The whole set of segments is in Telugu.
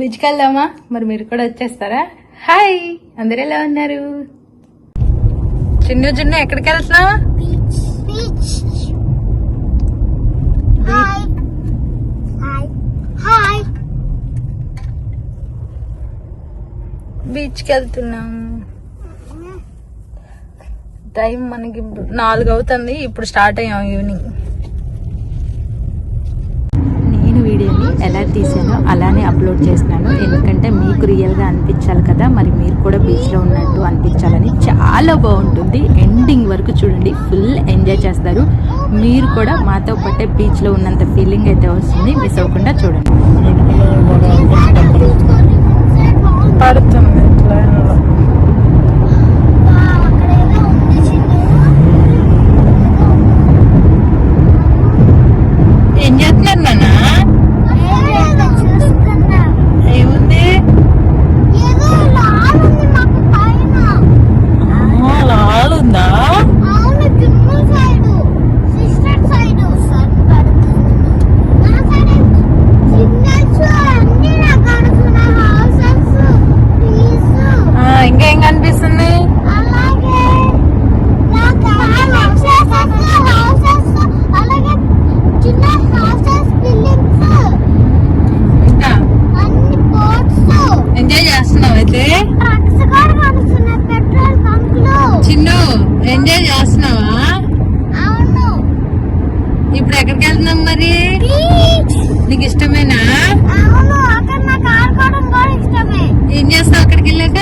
బీచ్కి వెళ్దామా? మరి మీరు కూడా వచ్చేస్తారా? హాయ్, అందరు ఎలా ఉన్నారు? చిన్న చిన్న ఎక్కడికి వెళ్తున్నావా? బీచ్కి వెళ్తున్నాం. టైం మనకి 4 అవుతుంది. ఇప్పుడు స్టార్ట్ అయ్యాం ఈవినింగ్. నేను వీడియోని ఎలా తీసానో అలానే అప్లోడ్ చేస్తున్నాను, ఎందుకంటే మీకు రియల్గా అనిపించాలి కదా, మరి మీరు కూడా బీచ్లో ఉన్నట్టు అనిపించాలని. చాలా బాగుంటుంది, ఎండింగ్ వరకు చూడండి, ఫుల్ ఎంజాయ్ చేస్తారు. మీరు కూడా మాతో పాటే బీచ్లో ఉన్నంత ఫీలింగ్ అయితే వస్తుంది. మిస్ అవ్వకుండా చూడండి. పడుతుంది ఏం చేస్తున్నారు నాన్న? ఏముంది? లాలుందా? ఇంకేం కనిపిస్తుంది? ఎంజాయ్ చేస్తున్నావు అయితే? చిన్ను, ఎంజాయ్ చేస్తున్నావా? ఇప్పుడు ఎక్కడికి వెళ్తున్నాం మరి? నీకు ఇష్టమేనా? ఏం చేస్తావు అక్కడికి వెళ్ళాక?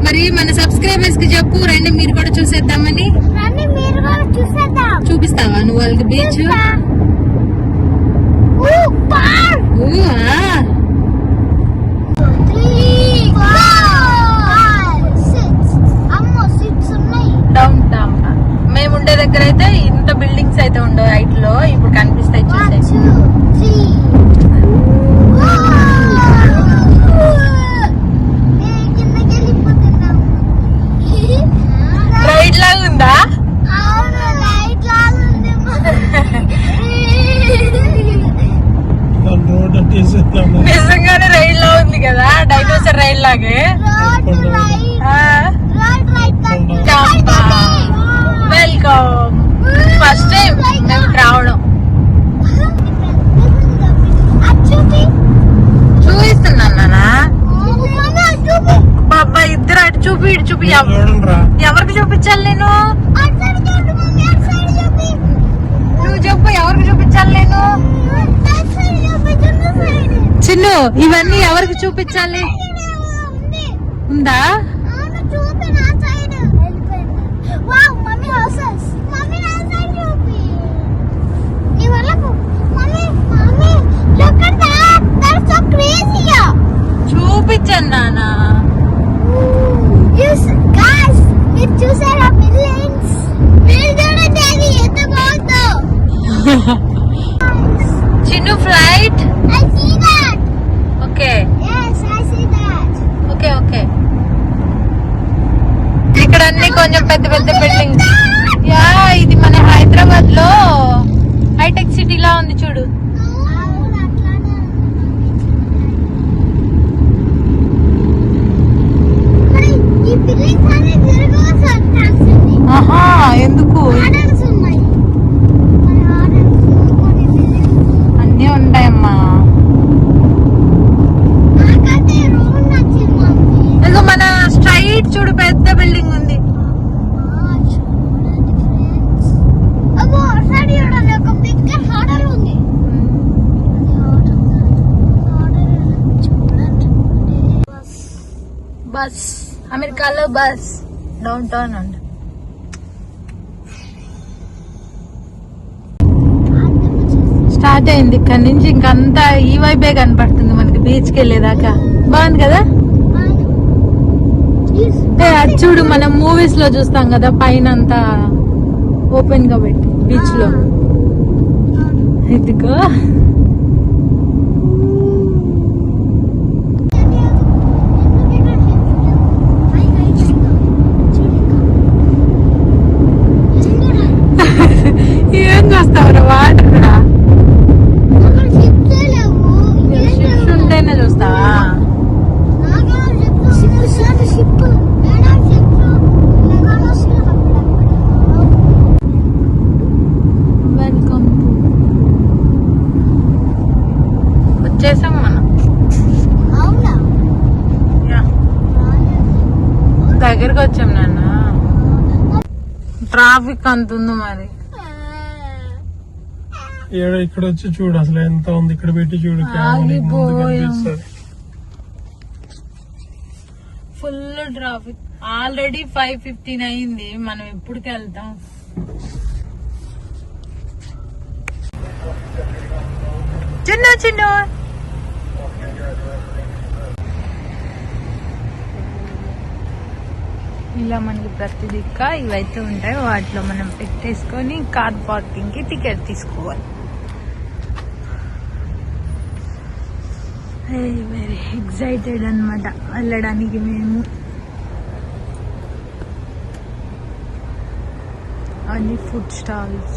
మరి మన సబ్స్క్రైబర్స్ కి చెప్పు, రండి మీరు కూడా చూసేద్దామని. చూపిస్తావా నువ్వు వాళ్ళకి బీచ్? డౌన్ టౌన్ మేము ఉండే దగ్గర అయితే ఇంత బిల్డింగ్స్ అయితే ఉండవు హైట్ లో. ఇప్పుడు కనిపిస్తాయి, చూసే. రైడ్ లాగా ఉందా? నిజంగానే రైడ్ లా ఉంది కదా, డైనోసర్ రైడ్ లాగే. వెల్కమ్, ఫస్ట్ టైం మేము రావడం. చూపిస్తున్నాను నాన్న. బాబా ఇద్దరు అటు చూపి ఇటు చూపి. ఎవరికి చూపించాలి నేను? నువ్వు చెప్పు, ఎవరికి చూపించాలి నేను? చిన్ను, ఇవన్నీ ఎవరికి చూపించాలి? ఉందా? చూపించాను నాన్న. Chinnu flight. Okay okay okay. ఇక్కడ అన్ని కొంచెం పెద్ద పెద్ద బిల్డింగ్స్. యా, ఇది మన హైదరాబాద్ లో హైటెక్ సిటీ లా ఉంది చూడు. ఆహా, ఎందుకు? అన్నీ ఉంటాయమ్మా. ఇంకా మన స్ట్రైట్ చూడు, పెద్ద బిల్డింగ్ ఉంది. బస్, అమెరికాలో బస్ డౌన్ టౌన్ అండి. స్టార్ట్ అయింది ఇక్కడ నుంచి, ఇంకంతా ఈ వైపే కనపడుతుంది మనకి బీచ్కి వెళ్ళేదాకా. బాగుంది కదా? అది చూడు, మనం మూవీస్ లో చూస్తాం కదా, పైన అంతా ఓపెన్ గా పెట్టి బీచ్ లో. ఇదిగో ఏం చేస్తావురా వాటర్? చేసాం మనం. యా. దగ్గరికి వచ్చాం నాన్న. ట్రాఫిక్ అంత ఉంది మరి. ఇక్కడ వచ్చి చూడు అసలు ఎంత ఉంది. ఇక్కడ పెట్టి చూడు ఫుల్ ట్రాఫిక్. ఆల్రెడీ 5:15 అయింది. మనం ఎప్పుడుకి వెళ్తాం? చిన్న చిన్న ఇలా మనకి ప్రతి దిక్క ఇవైతే ఉంటాయి. వాటిలో మనం పెట్టేసుకొని కార్ పార్కింగ్ కి టికెట్ తీసుకోవాలి. వెరీ ఎక్సైటెడ్ అన్నమాట వెళ్ళడానికి మేము. అన్ని ఫుడ్ స్టాల్స్,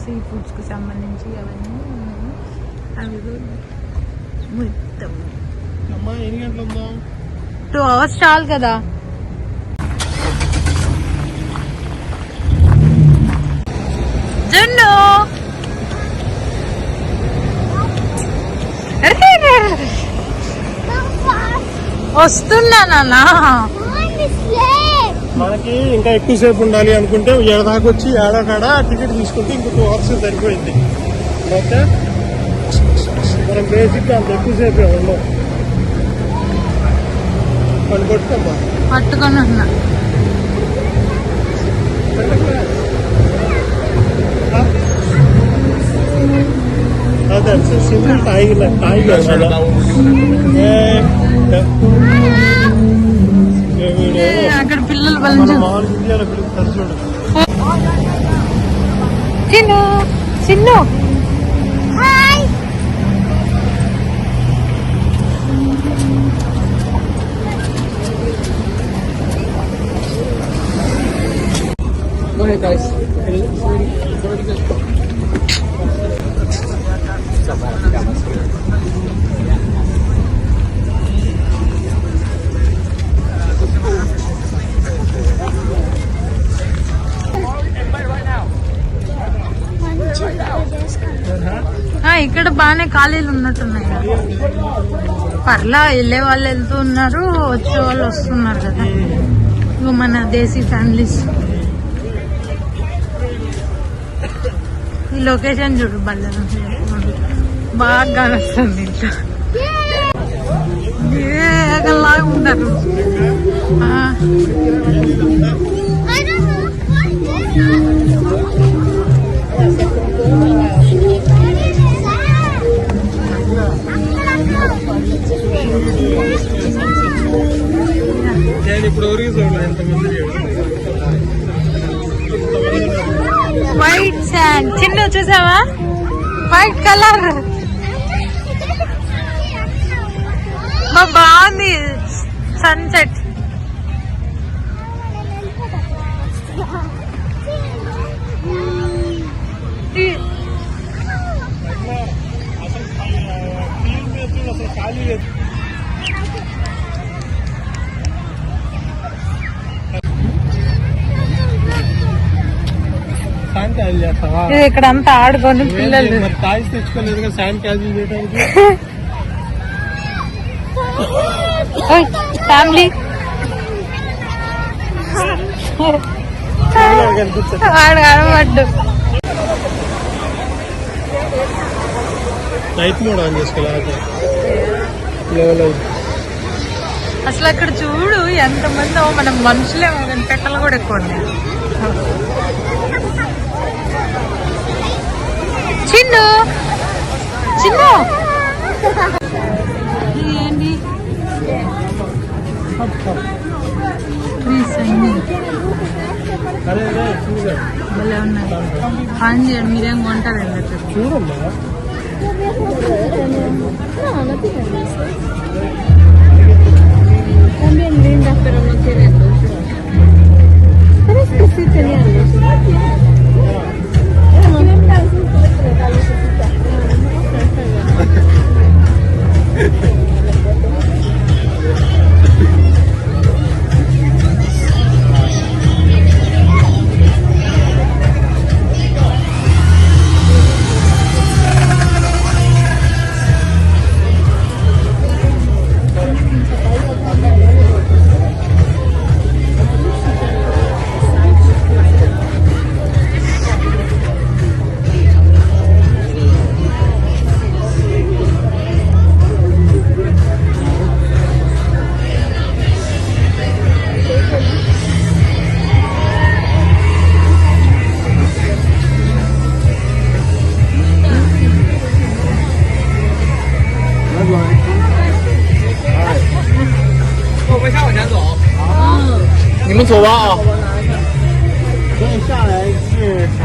సీ ఫుడ్స్ కి సంబంధించి అవన్నీ అవి మొత్తం 2 hours చాలు కదా. జున్ను వస్తున్నానా? మనకి ఇంకా ఎక్కువసేపు ఉండాలి అనుకుంటే ఏడాకొచ్చి ఏడాకాడ టికెట్ తీసుకుంటే ఇంకో 2 hours సరిపోయింది. ఓకే, మనం బేసిక్ అంత ఎక్కువసేపు ఉండవు. పని కొట్టుకోమ్మా. పట్టుకొని ఉన్నా. అదే సింపుల్ టైగర్ అక్కడ పిల్లలు బలించు. ఇండియాలో పిలుస్తారు చూడు. చిన్ను చిన్ను ఇక్కడ బాగానే ఖాళీలు ఉన్నట్టున్నాయి కదా. పర్లా వెళ్ళే వాళ్ళు వెళ్తూ ఉన్నారు, వచ్చే వాళ్ళు వస్తున్నారు కదా. ఇగో మన దేశీ ఫ్యామిలీస్. ఈ లొకేషన్ చూడు, బల్ల బాగా వస్తుంది. ఇంట్లో ఏగలాగా ఉంటారు. వైట్ శాండ్ చిన్న చూసావా? వైట్ కలర్ బాగుంది. సన్సెట్. ఇది ఇక్కడ అంతా ఆడుకొని పిల్లలు తెచ్చుకోలేదు శాండ్ క్యాన్సిల్ చేయడానికి. ఫ్యామిలీ ఆడబడ్డు. నైట్ మోడ్ ఆన్ చేసుకోవాలి. అసలు అక్కడ చూడు ఎంతమందో. మనం మనుషులే పెట్టలు కూడా ఎక్కువ ఉన్నాయి. చిన్ను చిన్ను ఏంటి ట్రీస్ అన్ని భలే ఉన్నాయి. ఆన్ చేయండి, మీరేం కొంటారండి అక్కడ. చూడమ్మా también lindas, pero no tienen luz. Pero es que sí tenían luz. 你们走吧啊。接下来是啥？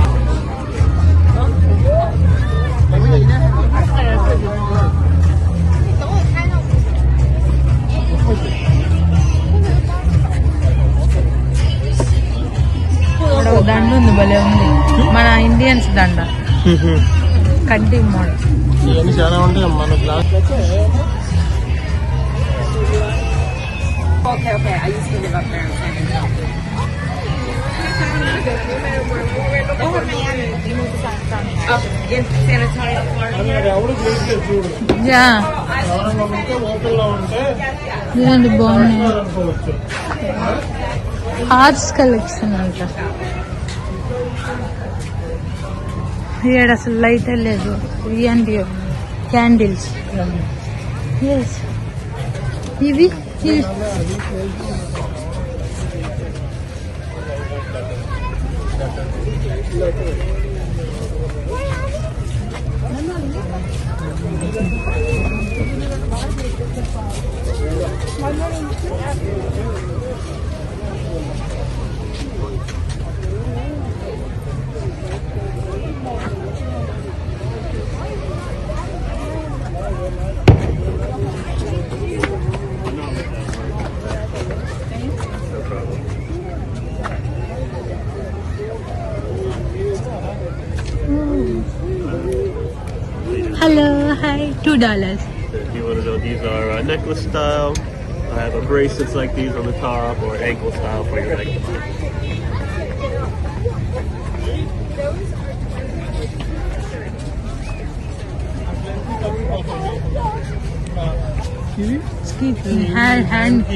ఇక్కడ ఒక దండ ఉంది, భలే ఉంది. మన ఇండియన్స్ దండ, కంటి మోడల్. ఇవన్నీ చాలా ఉంటాయి మన క్లాస్. యా, ఇదండి బాగున్నాయి. హార్ట్స్ కలెక్షన్ అంట. ఇక్కడ అసలు లైట్ లేదు. ఇవ్వండి క్యాండిల్స్. ఎస్, ఇవి hello, hi, $2. You want to know, these are necklace style. I have a bracelets like these on the top, or ankle style for your ankle.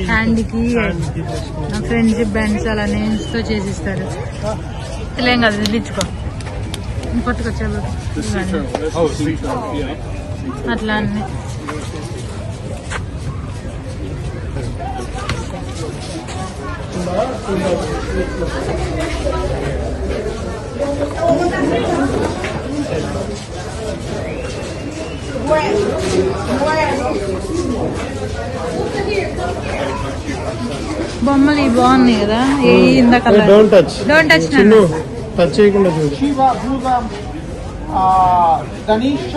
Hand కి ఫ్రెండ్షిప్ బ్యాండ్స్ అలా నేమ్స్ తో చేసిస్తారు. తెలియం కదా, వెళ్ళించుకో ఇంకొట్టుకొచ్చారు అట్లా అన్ని. బొమ్మలు ఇవి బాగున్నాయి కదా. ఇందాక don't touch, don't touch, touch చేయకుండా చూడు. గణేష్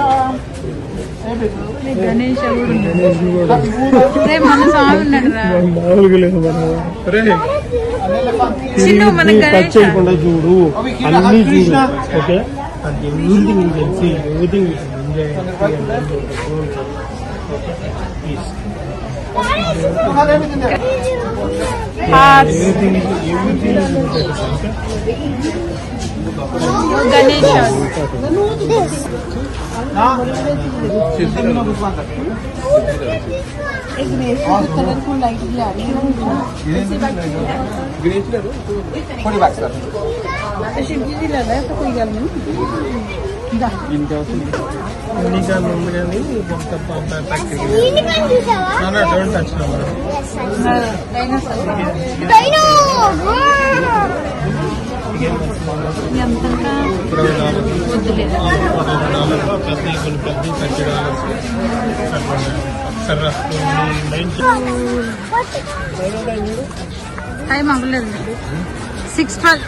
కూడా మన స్వామి ఉన్నాడు రా. మామూలుగా లేదు చిన్న మన టచ్ గణేష్ చేయకుండా చూడు, అన్ని చూడు. Okay, everything you can see, everything you can enjoy. Ganesh don't touch. ఎంతంతా వద్దులేదు. టైం అవ్వలేదు. 6:12.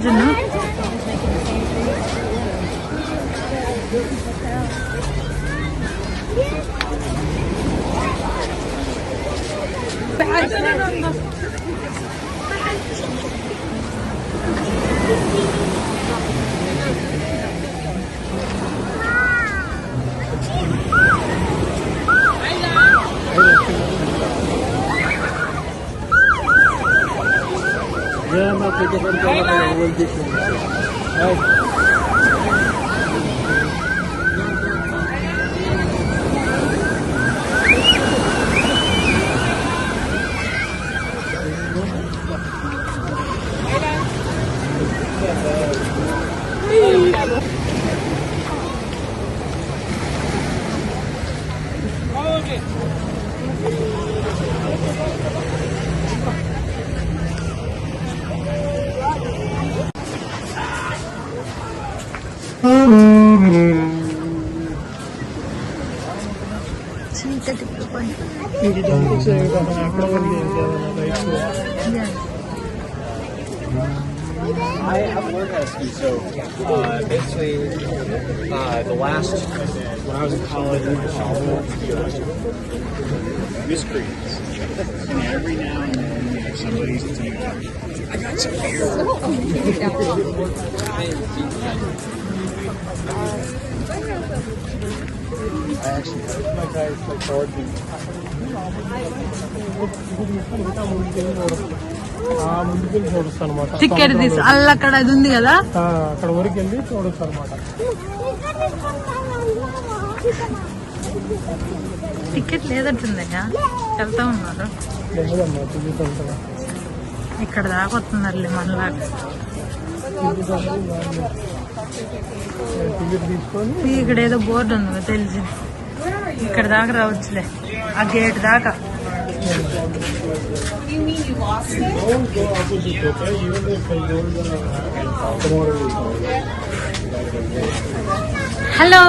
జున్ను చీకటి ప్రపంచం. ఇది కనిపిస్తే అక్కడ ఉంది lights. I have one rescue. So basically, the last when I was in college, I was miscreants. And every now and then, somebody's like, "I got some beer." I actually my guys like forward to. ముందుకెళ్ళి చూడొచ్చు అనమాట. టికెట్ తీసి అక్కడ అది ఉంది కదా, అక్కడ వరకు వెళ్ళి చూడొచ్చు అనమాట. టికెట్ లేదంటుందయ్యా, వెళ్తా ఉన్నారు. లేదమ్మా తిరుగుతుంటా ఇక్కడ దాకా వస్తున్నారులే మనలా. టికెట్ తీసుకొని ఇక్కడ ఏదో బోర్డు ఉంది కదా, తెలిసి ఇక్కడ దాకా రావచ్చులే, ఆ గేట్ దాకా. హలో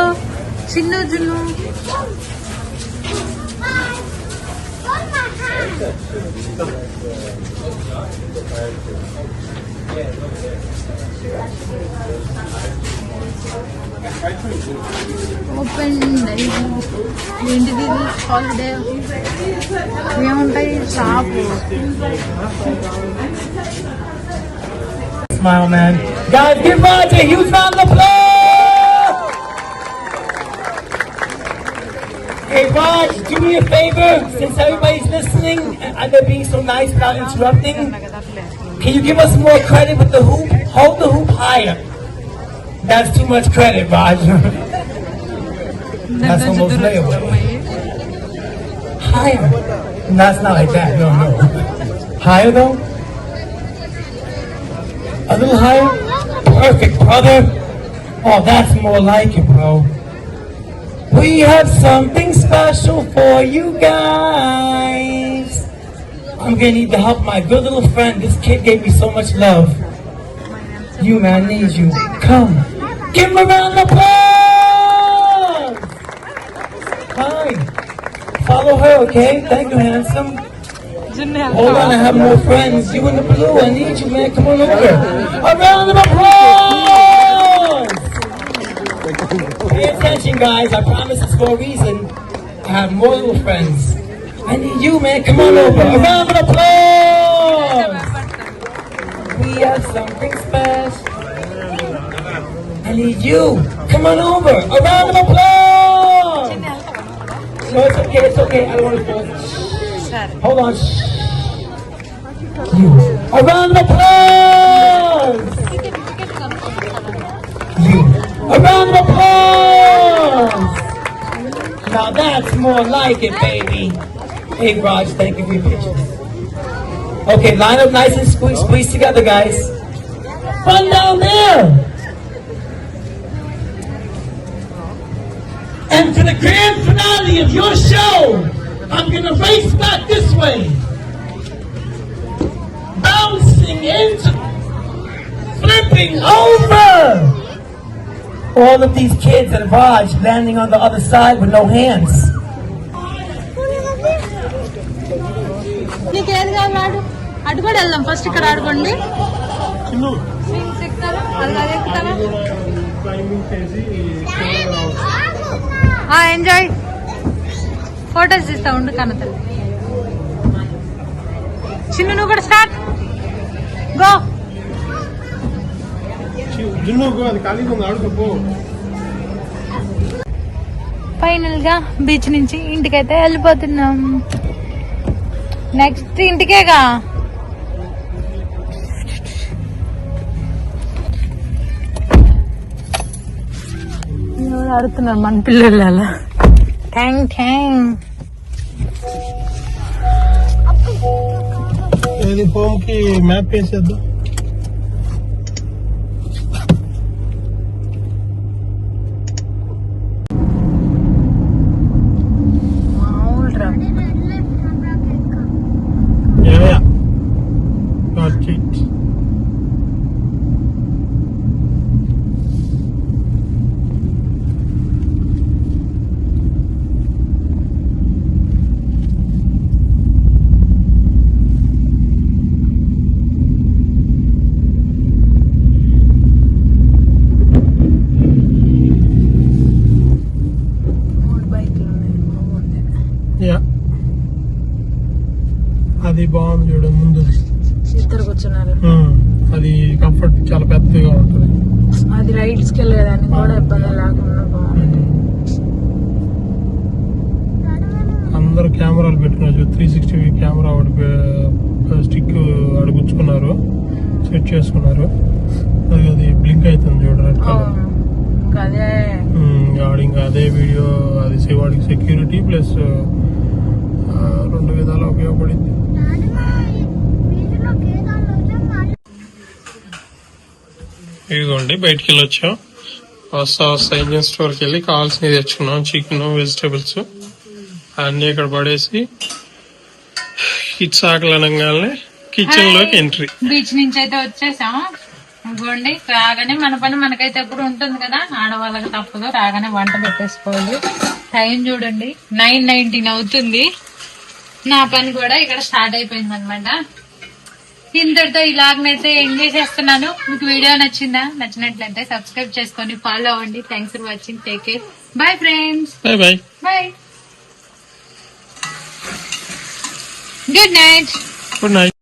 చిన్ను చిన్ను. ఓపెన్ ఏంటిది హాలిడే ఏముంటాయి shop. Smile, man. Guys, give Raj a huge round of applause! Hey, Raj, do me a favor, since everybody's listening and they're being so nice without interrupting, can you give us more credit with the hoop? Hold the hoop higher. That's too much credit, Raj. That's almost layaway. Higher. That's not like that, no. Higher, though? A little higher? Perfect, brother. Oh, that's more like it, bro. We have something special for you guys. I'm gonna need the help of my good little friend. This kid gave me so much love. You, man, need you. Come. Give him a round of applause! Hi. Follow her, okay? Thank you, handsome. Hold on, I have more friends. You in the blue, I need you, man. Come on over. A round of applause! Pay attention, guys. I promise it's for a reason. I have more little friends. I need you, man. Come on over. A round of applause! We have something special. I need you. Come on over. A round of applause! No, it's okay. It's okay. I don't want to fall. Hold on. You. A round of applause! You. A round of applause! Now that's more like it, baby. Hey, Raj, thank you for your pictures. Okay, line up nice and squeeze together, guys. Run down there! And for the grand finale of your show, I'm gonna race back this way. Bouncing into, flipping over. All of these kids and Raj landing on the other side with no hands. నీకేది కావాలి ఆడు, అటు కూడా వెళ్దాం. ఫస్ట్ ఇక్కడ ఆడుకోండి. చిన్ను స్వింగ్స్ ఎక్కుతారా, అది ఎక్కుతారా? క్లైంబింగ్ చేసి ఎంజాయ్. ఫోటోస్ తీస్తా ఉండు కన్నతల్లి. చిన్ను నువ్వు కూడా స్టార్ట్. గో. జిన్నుకు అది ఖాళీగా ఉంది, ఆడుకోపో. ఫైనల్ గా బీచ్ నుంచి ఇంటికైతే వెళ్ళిపోతున్నాం. నెక్స్ట్ ఇంటికేగా. ఆడుతున్నారు మన పిల్లలు అలా. Thank thank. ఏది హోమ్ కి మ్యాప్ వేసేద్దాం. బాగుంది చూడు ముందుది. ఇద్దరు కూర్చున్నారు. అది కంఫర్ట్ చాలా పెద్దగా ఉంటుంది. అది రైడ్స్కి వెళ్ళేదాన్ని కూడా ఇబ్బంది లేకుండా బాగుంది. అందరు కెమెరాలు పెట్టుకున్నారు. 360 కెమెరా ఒకటి స్టిక్ అడుగుచ్చుకున్నారు, సెట్ చేసుకున్నారు. అది బ్లింక్ అవుతుంది చూడు రెడ్ కలర్. అదే ఇంకా అదే వీడియో అది వాడికి సెక్యూరిటీ ప్లస్ 2 విధాలు ఉపయోగపడింది. ఇదిగోండి బయటికి వెళ్ళి వచ్చాం. వస్తా ఇండియన్ స్టోర్కి వెళ్ళి కావాల్సినవి తెచ్చుకున్నాం. చికెన్, వెజిటేబుల్స్ అన్ని ఇక్కడ పడేసి కిడ్స్ ఆకలి అనగానే కిచెన్ లోకి ఎంట్రీ. బీచ్ నుంచి అయితే వచ్చేసాం. ఇదిగోండి రాగానే మన పని మనకైతే ఎప్పుడు ఉంటుంది కదా, ఆడవాళ్ళకి తప్పదు. రాగానే వంట పెట్టేసుకోవాలి. టైం చూడండి 9:19 అవుతుంది. నా పని కూడా ఇక్కడ స్టార్ట్ అయిపోయింది అనమాట. ఇంతటితో ఇలాగనైతే ఎంజాయ్ చేస్తున్నాను. మీకు వీడియో నచ్చిందా? నచ్చినట్లయితే సబ్స్క్రైబ్ చేసుకొని ఫాలో అవ్వండి. Thanks for watching. Take care. Bye friends. Bye bye bye. Good night. Good night.